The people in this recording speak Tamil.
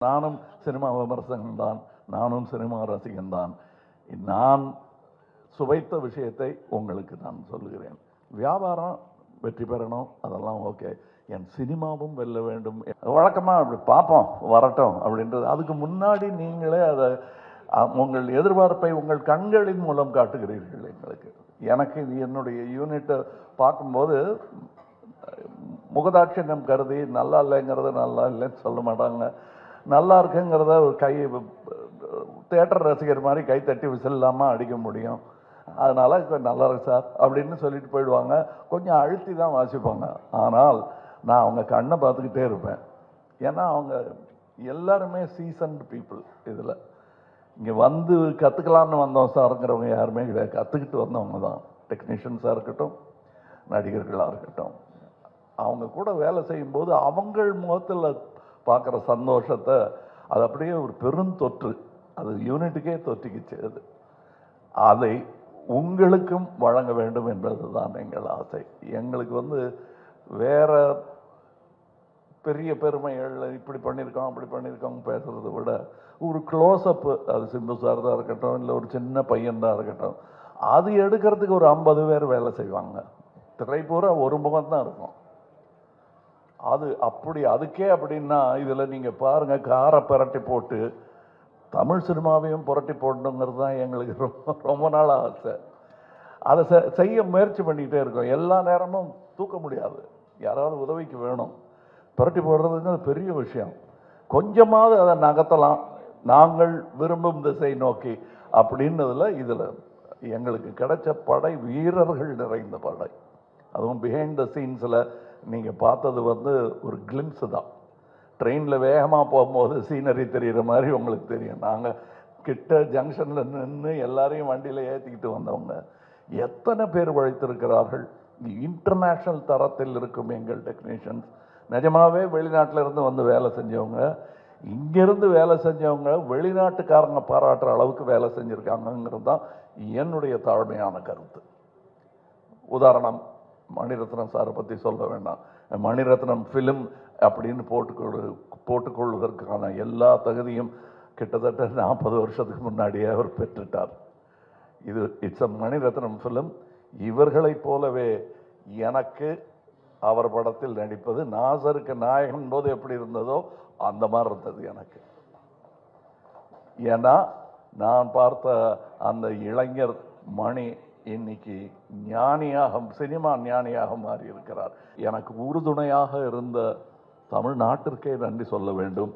நானும் சினிமா விமர்சகன் தான், நானும் சினிமா ரசிகன் தான். நான் சுவைத்த விஷயத்தை உங்களுக்கு நான் சொல்லுகிறேன். வியாபாரம் வெற்றி பெறணும், அதெல்லாம் ஓகே. என் சினிமாவும் வெல்ல வேண்டும். வழக்கமாக அப்படி பார்ப்போம், வரட்டும் அப்படின்றது. அதுக்கு முன்னாடி நீங்களே அதை உங்கள் எதிர்பார்ப்பை உங்கள் கண்களின் மூலம் காட்டுகிறீர்கள் எங்களுக்கு. எனக்கு இது என்னுடைய யூனிட்டை பார்க்கும்போது முகதாட்சியம் கருதி நல்லா இல்லைங்கிறத நல்லா இல்லைன்னு சொல்ல மாட்டாங்க, நல்லா இருக்குங்கிறத ஒரு தேட்டர் ரசிகர் மாதிரி கை தட்டி விசில் இல்லாமல் அடிக்க முடியும். அதனால் நல்லா இருக்கு சார் அப்படின்னு சொல்லிட்டு போயிடுவாங்க. கொஞ்சம் அழுத்தி தான் வாசிப்பாங்க. ஆனால் நான் அவங்க கண்ணை பார்த்துக்கிட்டே இருப்பேன். ஏன்னா அவங்க எல்லாருமே சீசன்டு பீப்புள். இதில் இங்கே வந்து கற்றுக்கலான்னு வந்தோம் சாருங்கிறவங்க யாருமே கிடையாது. கற்றுக்கிட்டு வந்தவங்க தான். டெக்னீஷியன்ஸாக இருக்கட்டும், நடிகர்களாக இருக்கட்டும். அவங்க கூட வேலை செய்யும்போது அவங்கள் முகத்தில் பார்க்குற சந்தோஷத்தை அது அப்படியே ஒரு பெருந்தொற்று, அது யூனிட்டுக்கே தொற்றிக்கிச்சு. அதை உங்களுக்கும் வழங்க வேண்டும் என்பது தான் எங்கள் ஆசை. எங்களுக்கு வேற பெரிய பெருமைகள் இப்படி பண்ணியிருக்கோம் அப்படி பண்ணியிருக்கோம் பேசுகிறத விட ஒரு க்ளோஸ்அப்பு, அது சிம்பு சார் தான் இருக்கட்டும், இல்லை ஒரு சின்ன பையன் தான் இருக்கட்டும், அது எடுக்கிறதுக்கு ஒரு 50 பேர் வேலை செய்வாங்க. திரை பூரா ஒரு முகம் தான் இருக்கும். அது அப்படி அதுக்கே அப்படின்னா இதில் நீங்கள் பாருங்கள், காரை புரட்டி போட்டு தமிழ் சினிமாவையும் புரட்டி போடணுங்கிறது தான் எங்களுக்கு ரொம்ப ரொம்ப நாள் ஆசை. அதை செய்ய முயற்சி பண்ணிக்கிட்டே இருக்கோம். எல்லா நேரமும் தூக்க முடியாது, யாராவது உதவிக்கு வேணும். புரட்டி போடுறதுங்கிறது பெரிய விஷயம். கொஞ்சமாவது அதை நகர்த்தலாம் நாங்கள் விரும்பும் திசை நோக்கி அப்படின்னதில் இதில் எங்களுக்கு கிடைச்ச படை வீரர்கள் நிறைந்த படை. அதுவும் பிஹைண்ட் த சீன்ஸில் நீங்கள் பார்த்தது ஒரு கிளிம்ஸு தான். ட்ரெயினில் வேகமாக போகும்போது சீனரி தெரிகிற மாதிரி உங்களுக்கு தெரியும். நாங்கள் கிட்ட ஜங்ஷனில் நின்று எல்லாரையும் வண்டியில் ஏற்றிக்கிட்டு வந்தவங்க எத்தனை பேர் உழைத்திருக்கிறார்கள். இன்டர்நேஷ்னல் தரத்தில் இருக்கும் எங்கள் டெக்னீஷியன்ஸ். நிஜமாகவே வெளிநாட்டில் இருந்து வந்து வேலை செஞ்சவங்க, இங்கேருந்து வேலை செஞ்சவங்க வெளிநாட்டுக்காரங்க பாராட்டுற அளவுக்கு வேலை செஞ்சுருக்காங்கங்கிறது தான் என்னுடைய தாழ்மையான கருத்து. உதாரணம், மணிரத்னம் சாரை பற்றி சொல்ல வேண்டாம். மணிரத்னம் ஃபிலிம் அப்படின்னு போட்டுக்கொள்வதற்கான எல்லா தகுதியும் கிட்டத்தட்ட 40 வருஷத்துக்கு முன்னாடியே அவர் பெற்றுட்டார். It's a Mani Ratnam film. இவர்களைப் போலவே எனக்கு அவர் படத்தில் நடிப்பது, நாசருக்கு நாயகன் போது எப்படி இருந்ததோ அந்த மாதிரி இருந்தது எனக்கு. ஏன்னா நான் பார்த்த அந்த இளைஞர் மணி இன்னைக்கு ஞானியாக, சினிமா ஞானியாக மாறி இருக்கிறார். எனக்கு உறுதுணையாக இருந்த தமிழ்நாட்டிற்கே நன்றி சொல்ல வேண்டும்.